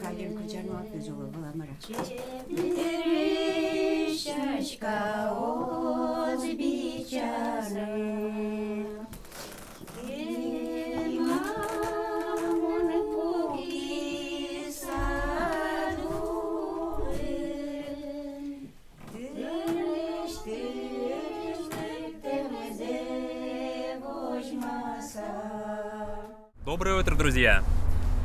Gayen kucağına atıyoruz oğlum bulamara. Шашка от бичары, мамон пуги садуры, темезе возьмаса. Доброе утро, друзья!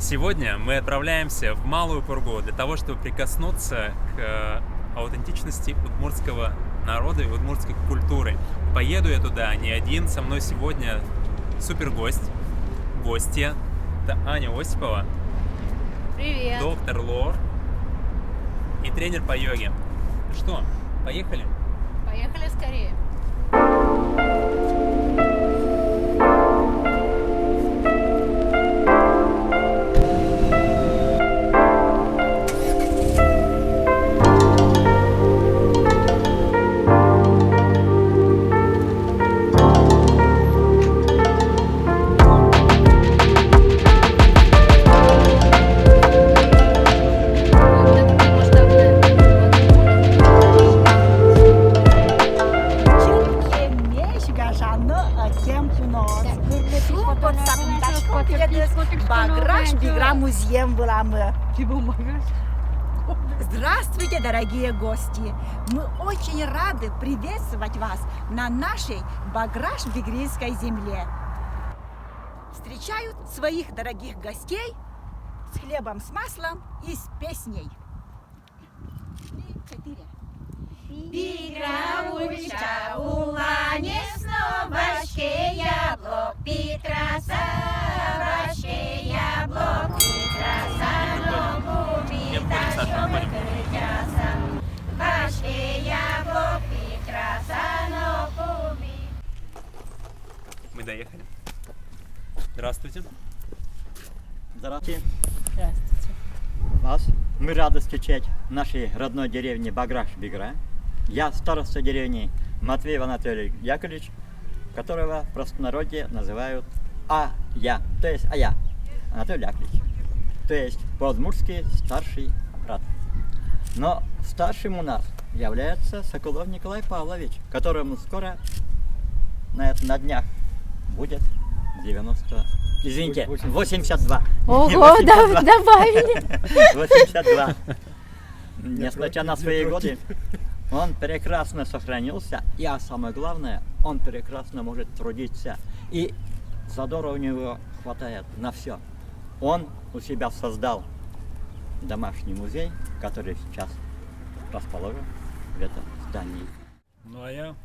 Сегодня мы отправляемся в Малую Пургу для того, чтобы прикоснуться к аутентичности удмуртского народа и удмуртской культуры. Поеду я туда не один, со мной сегодня супер гостья. Это Аня Осипова. Привет! Доктор Лор и тренер по йоге. Что, поехали? Поехали скорее! Баграш Бигра музеем была мы. Здравствуйте, дорогие гости! Мы очень рады приветствовать вас на нашей Баграш-Бигринской земле. Встречают своих дорогих гостей с хлебом с маслом и с песней. 3, 4. Бигра ульча улане снова яблок Петраса, ваше яблок Петраса, но бумита часа, ваше яблок Петраса, но бумита. Мы доехали. Здравствуйте. Здравствуйте. Здравствуйте. Вас мы рады встречать в нашей родной деревне Баграш-Бигра. Я староста деревни Матвеев Анатолий Яковлевич, которого в простонародье называют А-я, то есть А-я, Анатолий Яковлевич. То есть по-удмуртски старший брат. Но старшим у нас является Соколов Николай Павлович, которому скоро на днях будет 82. Ого, 82. добавили! 82. Несмотря на свои годы, он прекрасно сохранился, а самое главное, он прекрасно может трудиться. И задора у него хватает на все. Он у себя создал домашний музей, который сейчас расположен в этом здании. Ну а я,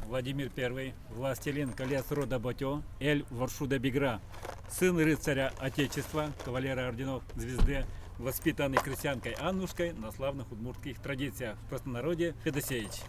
Владимир I, властелин колец рода Ботё, Эль Варшуда Бигра, сын рыцаря Отечества, кавалера орденов Звезды, воспитанный крестьянкой Аннушкой на славных удмуртских традициях, в простонародье Федосеевич.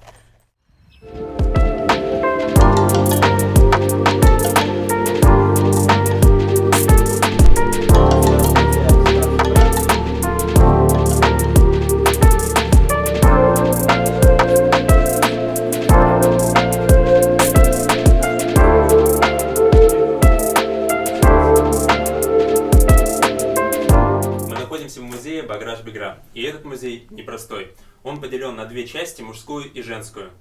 В музее Баграш-Бигра. И этот музей непростой. Он поделен на две части, мужскую и женскую.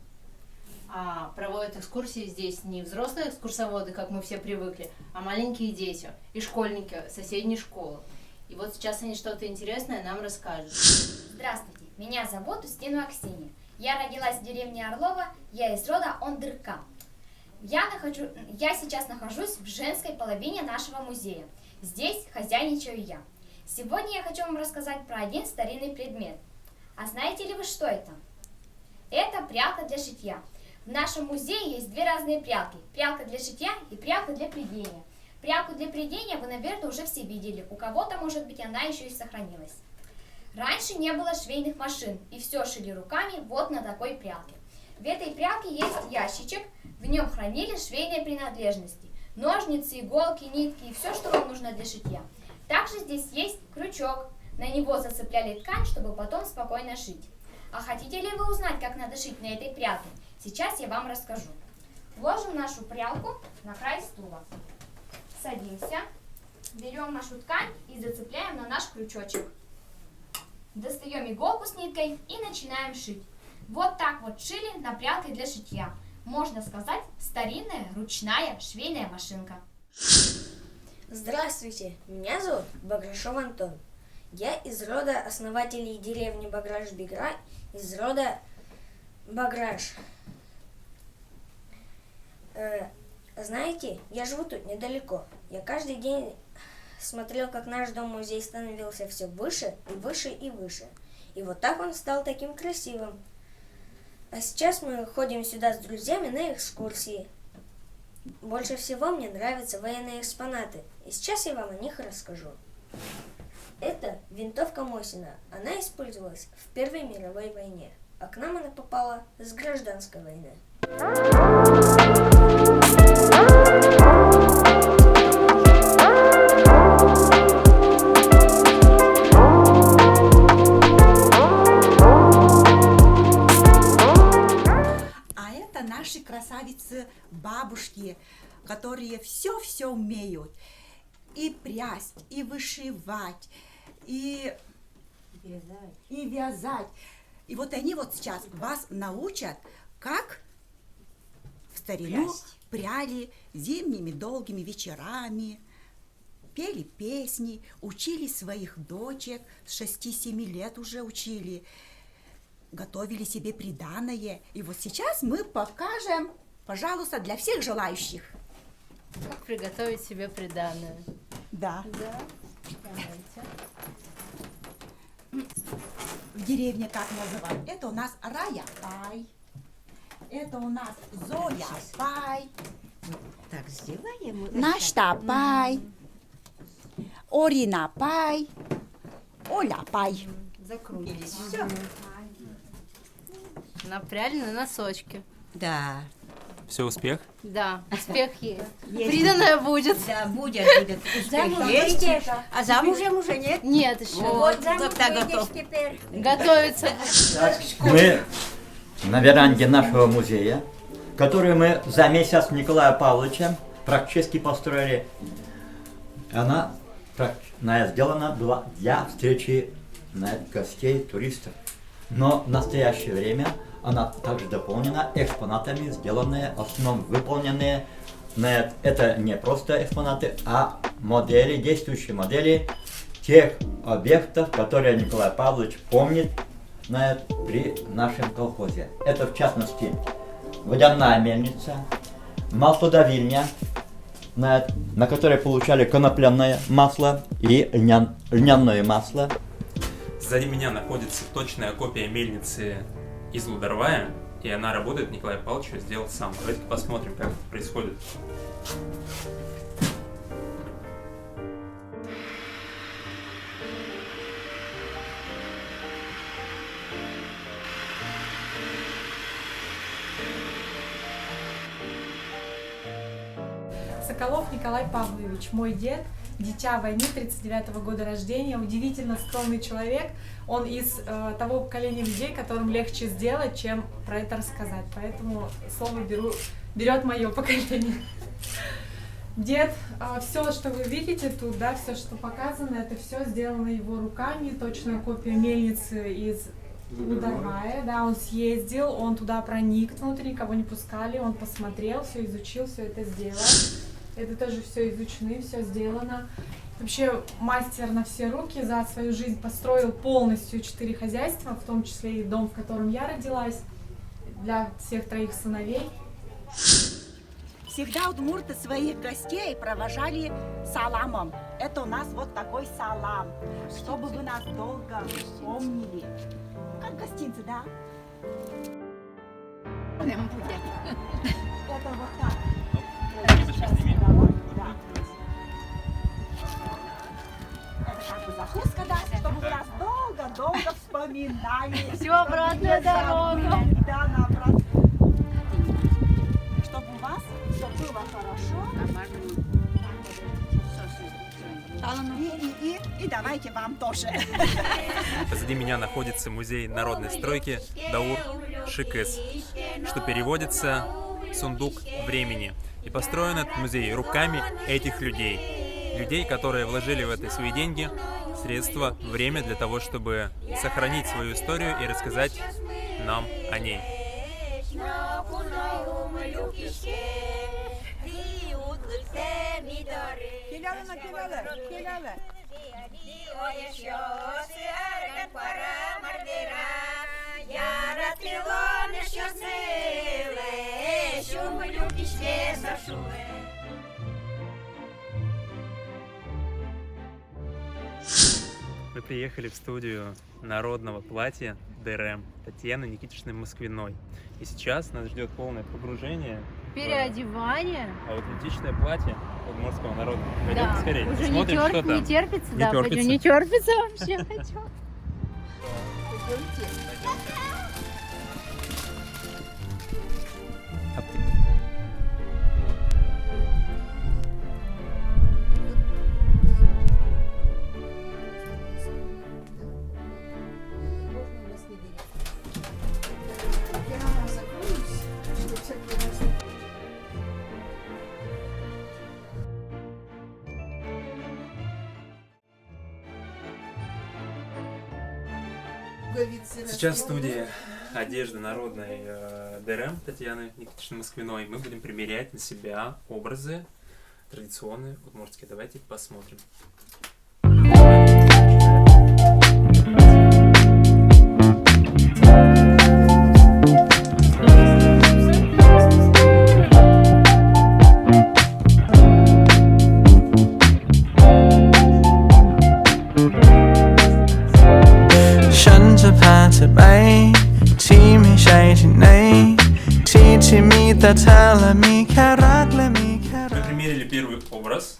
А проводят экскурсии здесь не взрослые экскурсоводы, как мы все привыкли, а маленькие дети и школьники соседней школы. И вот сейчас они что-то интересное нам расскажут. Здравствуйте, меня зовут Устинова Ксения. Я родилась в деревне Орлова, я из рода Ондырка. Я сейчас нахожусь в женской половине нашего музея. Здесь хозяйничаю я. Сегодня я хочу вам рассказать про один старинный предмет. А знаете ли вы, что это? Это прялка для шитья. В нашем музее есть две разные прялки. Прялка для шитья и прялка для прядения. Прялку для прядения вы, наверное, уже все видели. У кого-то, может быть, она еще и сохранилась. Раньше не было швейных машин, и все шили руками вот на такой прялке. В этой прялке есть ящичек, в нем хранили швейные принадлежности. Ножницы, иголки, нитки и все, что вам нужно для шитья. Также здесь есть крючок. На него зацепляли ткань, чтобы потом спокойно шить. А хотите ли вы узнать, как надо шить на этой прялке? Сейчас я вам расскажу. Ложим нашу прялку на край стула. Садимся. Берем нашу ткань и зацепляем на наш крючочек. Достаем иголку с ниткой и начинаем шить. Вот так вот шили на прялке для шитья. Можно сказать, старинная ручная швейная машинка. Здравствуйте, меня зовут Баграшов Антон. Я из рода основателей деревни Баграш-Бигра, из рода Баграш. Знаете, я живу тут недалеко. Я каждый день смотрел, как наш дом-музей становился все выше и выше и выше. И вот так он стал таким красивым. А сейчас мы ходим сюда с друзьями на экскурсии. Больше всего мне нравятся военные экспонаты, и сейчас я вам о них расскажу. Это винтовка Мосина. Она использовалась в Первой мировой войне, а к нам она попала с гражданской войны. Наши красавицы-бабушки, которые все умеют. И прясть, и вышивать, и вязать. И вот они вот сейчас вас научат, как в старину пряли зимними долгими вечерами, пели песни, учили своих дочек, с 6-7 лет уже учили. Готовили себе приданое. И вот сейчас мы покажем, пожалуйста, для всех желающих. Как приготовить себе приданое? Да. Да. Давайте. В деревне как называют? Это у нас Рая-пай. Это у нас Зоя-пай. Так, сделаем. Нашта-пай. Орина-пай. Оля-пай. Закрутились. Все. Напряли на носочки. Да. Все, успех? Да, успех есть. Приданное будет. Да, будет. Успех есть. А замужем уже нет? Нет еще. Вот, тогда готов. Готовится. Мы на веранде нашего музея, который мы за месяц Николая Павловича практически построили. Она сделана была для встречи гостей, туристов. Но в настоящее время она также дополнена экспонатами, сделанные, в основном выполненные. Это не просто экспонаты, а модели, действующие модели тех объектов, которые Николай Павлович помнит при нашем колхозе. Это в частности водяная мельница, маслодавильня, на которой получали конопляное масло и льняное масло. Сзади меня находится точная копия мельницы из Лударвая, и она работает, Николай Павлович ее сделал сам. Давайте посмотрим, как это происходит. Соколов Николай Павлович, мой дед, дитя войны, 39-го года рождения, удивительно скромный человек. Он из того поколения людей, которым легче сделать, чем про это рассказать. Поэтому слово берет мое поколение. Дед, все, что вы видите тут, да, все, что показано, это все сделано его руками, точная копия мельницы из Лударвая, да, он съездил, он туда проник внутрь, никого не пускали, он посмотрел, все изучил, все это сделал. Это тоже все изучено, все сделано. Вообще мастер на все руки, за свою жизнь построил полностью 4 хозяйства, в том числе и дом, в котором я родилась, для всех 3 сыновей. Всегда удмурты своих гостей провожали саламом. Это у нас вот такой салам, чтобы вы нас долго помнили. Как гостинцы, да? Это вот так. Да. Это как бы закуска, да, чтобы вы нас долго-долго вспоминали. Всю обратную дорогу. Да, на обратную. Чтобы у вас все было хорошо. И давайте вам тоже. Позади меня находится музей народной стройки Даур Шикес, что переводится «сундук времени». И построен этот музей руками этих людей. людей, которые вложили в это свои деньги, средства, время для того, чтобы сохранить свою историю и рассказать нам о ней. Мы приехали в студию народного платья ДРМ Татьяны Никитичны Москвиной. И сейчас нас ждет полное погружение Переодевание. в аутентичное платье удмуртского народа. Пойдем Да, скорее, уже посмотрим, что там. не терпится, Не да, терпится. пойдем, не терпится вообще, хочу. Сейчас в студии одежды народной ДРМ Татьяны Никитичны Москвиной мы будем примерять на себя образы традиционные удмуртские. Давайте посмотрим. Мы примерили первый образ.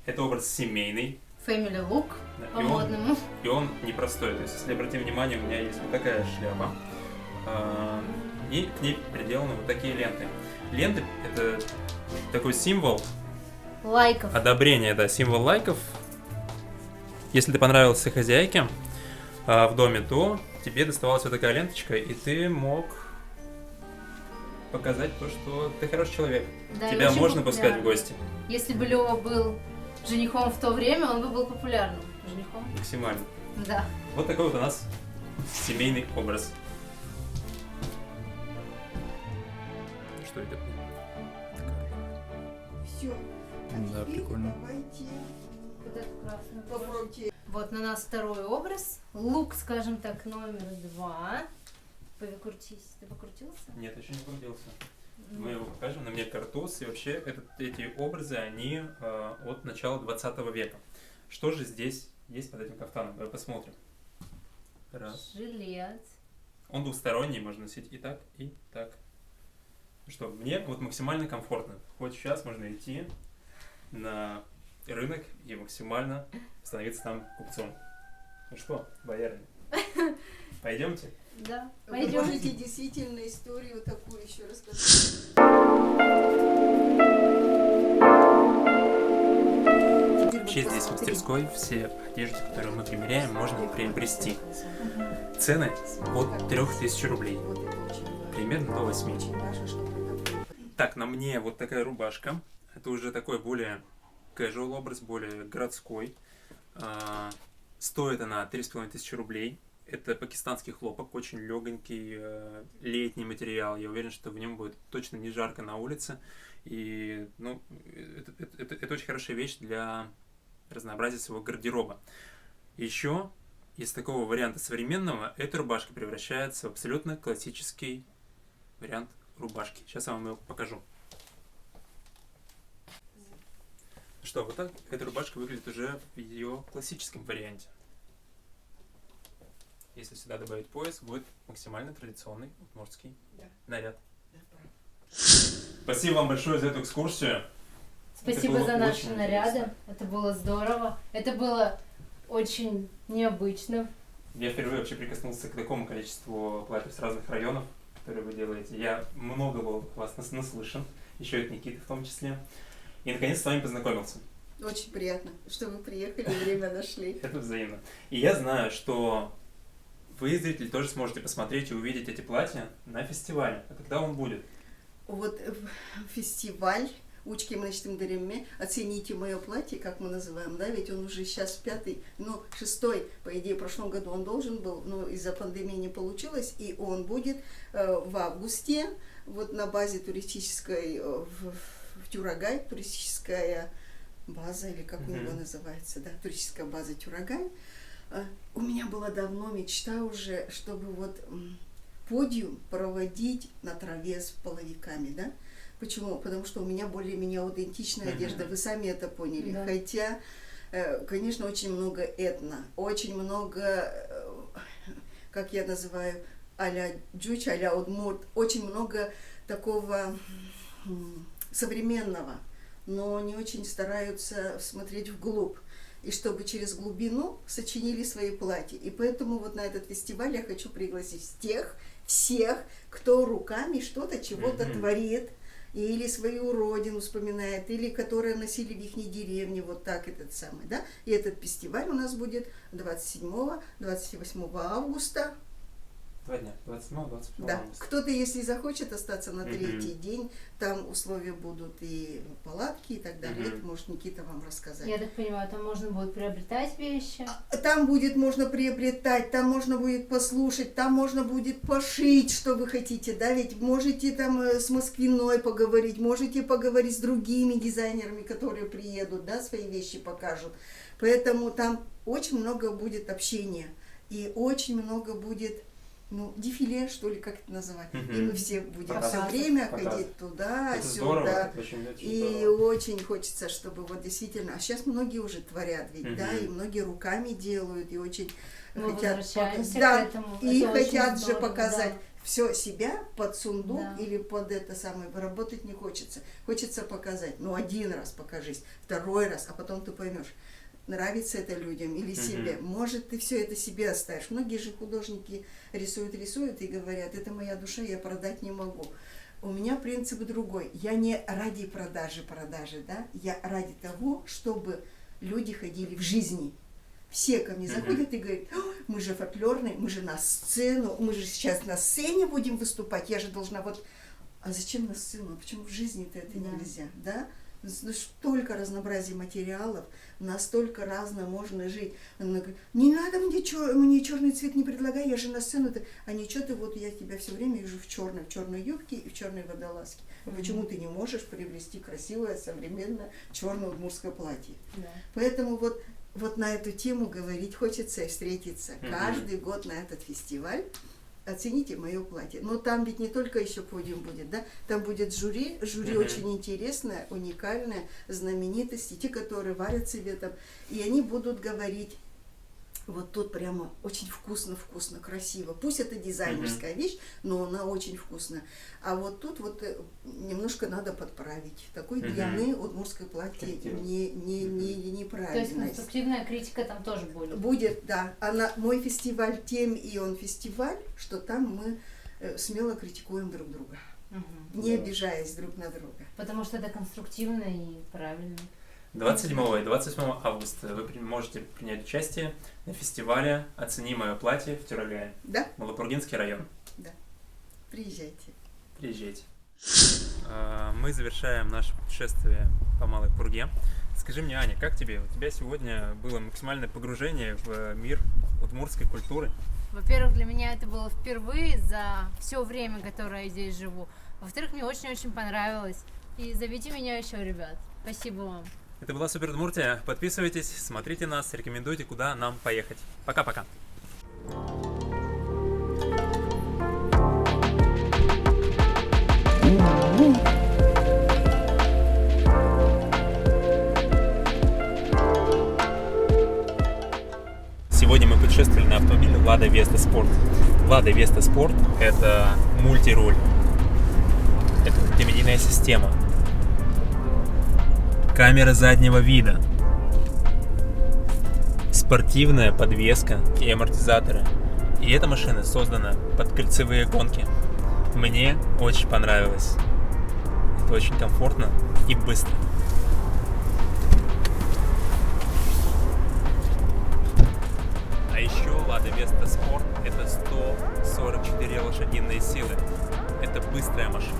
Это образ семейный. Family look, Да, по-модному. И он непростой. То есть, если обратим внимание, у меня есть вот такая шляпа. И к ней приделаны вот такие ленты. Ленты — это такой символ Лайков. одобрения, да, символ лайков. Если ты понравился хозяйке в доме, то тебе доставалась вот такая ленточка, и ты мог показать то, что ты хороший человек. Да, и Тебя очень можно пускать в популярный. гости. Если бы Лёва был женихом в то время, он бы был популярным женихом. Максимально. Да. Вот такой вот у нас семейный образ. Что это? Все. Да, прикольно. Вот это красный. Вот на нас второй образ. Лук, скажем так, номер 2. Покрутись. Ты покрутился? Нет, еще не крутился. Мы его покажем. На мне картуз. И вообще эти образы, они от начала 20 века. Что же здесь есть под этим кафтаном? Давай посмотрим. Раз. Жилет. Он двусторонний, можно носить и так, и так. Ну что, мне вот максимально комфортно. Вот сейчас можно идти на рынок и максимально становиться там купцом. Ну что, боярыня, пойдемте? Да. Вы Пойдем. можете действительно историю такую еще рассказать. Вообще здесь в мастерской все одежды, которые мы примеряем, можно приобрести. Цены от 3000 рублей. Примерно до 8. Так, на мне вот такая рубашка. Это уже такой более casual образ, более городской. Стоит она 3500 рублей. Это пакистанский хлопок, очень легонький, летний материал. Я уверен, что в нем будет точно не жарко на улице. И ну, это очень хорошая вещь для разнообразия своего гардероба. Еще из такого варианта современного эта рубашка превращается в абсолютно классический вариант рубашки. Сейчас я вам его покажу. Что, вот так эта рубашка выглядит уже в ее классическом варианте. Если сюда добавить пояс, будет максимально традиционный удмуртский наряд. Спасибо вам большое за эту экскурсию. Спасибо за наши очень наряды. интересно. Это было здорово. Это было очень необычно. Я впервые вообще прикоснулся к такому количеству платьев с разных районов, которые вы делаете. Я много был вас наслышан, еще и от Никиты в том числе. И наконец с вами познакомился. Очень приятно, что вы приехали и время нашли. Это взаимно. И я знаю, что вы, зрители, тоже сможете посмотреть и увидеть эти платья на фестивале. А когда он будет? Вот фестиваль Учким деревме, оцените мое платье, как мы называем, да, ведь он уже сейчас 5-й, ну, 6-й, по идее, в прошлом году он должен был, но из-за пандемии не получилось, и он будет в августе, вот на базе туристической, в Тюрагай, туристическая база, или как у него называется, да, туристическая база Тюрагай. У меня была давно мечта уже, чтобы вот подиум проводить на траве с половиками, да. Почему? Потому что у меня более-менее аутентичная одежда, вы сами это поняли. Да. Хотя, конечно, очень много этно, очень много, как я называю, а-ля джуч, а-ля удмурт, очень много такого современного, но не очень стараются смотреть вглубь. И чтобы через глубину сочинили свои платья. И поэтому вот на этот фестиваль я хочу пригласить всех, кто руками что-то, чего-то творит, или свою родину вспоминает, или которые носили в их деревне, вот так этот самый, да. И этот фестиваль у нас будет 27-28 августа. 2 дня, 27-28 да. августа. Кто-то, если захочет остаться на третий день, там условия будут и палатки, и так далее. Это может Никита вам рассказать. Я так понимаю, там можно будет приобретать вещи? Там будет можно приобретать, там можно будет послушать, там можно будет пошить, что вы хотите, да, ведь можете там с Москвиной поговорить, можете поговорить с другими дизайнерами, которые приедут, да, свои вещи покажут. Поэтому там очень много будет общения и очень много будет, ну, дефиле, что ли, как это называть. И мы все будем все время ходить туда-сюда. И очень хочется, чтобы вот действительно, а сейчас многие уже творят ведь, да, и многие руками делают, и очень хотят, и хотят же показать все себя под сундук или под это самое, работать не хочется. Хочется показать, ну, один раз покажись, второй раз, а потом ты поймешь, нравится это людям или себе. Может, ты все это себе оставишь. Многие же художники рисуют и говорят, это моя душа, я продать не могу. У меня принцип другой. Я не ради продажи, да, я ради того, чтобы люди ходили в жизни. Все ко мне заходят и говорят, мы же фольклорные, мы же на сцену, мы же сейчас на сцене будем выступать, я же должна вот... А зачем на сцену? Почему в жизни-то это нельзя, да? Столько разнообразия материалов, настолько разно можно жить. Она говорит, не надо мне черный цвет не предлагай, я же на сцену. А ничего ты, вот я тебя все время вижу в черной юбке и в черной водолазке. Почему ты не можешь приобрести красивое, современное черное удмуртское платье? Поэтому вот на эту тему говорить хочется и встретиться каждый год на этот фестиваль. Оцените мое платье. Но там ведь не только еще подиум будет, да? Там будет жюри очень интересное, уникальное, знаменитости, те, которые варят цветом. И они будут говорить, вот тут прямо очень вкусно, красиво. Пусть это дизайнерская вещь, но она очень вкусная. А вот тут вот немножко надо подправить. Такой длины удмуртское платье неправильно. То есть конструктивная критика там тоже будет? Будет, да. Мой фестиваль тем и он фестиваль, что там мы смело критикуем друг друга, не обижаясь друг на друга. Потому что это конструктивно и правильно. 27 и 28 августа вы можете принять участие на фестивале «Оцени мое платье» в Тюрагае. Да. Малопургинский район. Да. Приезжайте. Мы завершаем наше путешествие по Малой Пурге. Скажи мне, Аня, как тебе? У тебя сегодня было максимальное погружение в мир удмуртской культуры. Во-первых, для меня это было впервые за все время, которое я здесь живу. Во-вторых, мне очень-очень понравилось. И зовите меня еще, ребят. Спасибо вам. Это была Супер Удмуртия. Подписывайтесь, смотрите нас, рекомендуйте, куда нам поехать. Пока-пока. Сегодня мы путешествовали на автомобиле Lada Vesta Sport. Lada Vesta Sport – это мультируль. Это мультимедийная система. Камера заднего вида, спортивная подвеска и амортизаторы. И эта машина создана под кольцевые гонки. Мне очень понравилось. Это очень комфортно и быстро. А еще Lada Vesta Sport это 144 лошадиные силы. Это быстрая машина.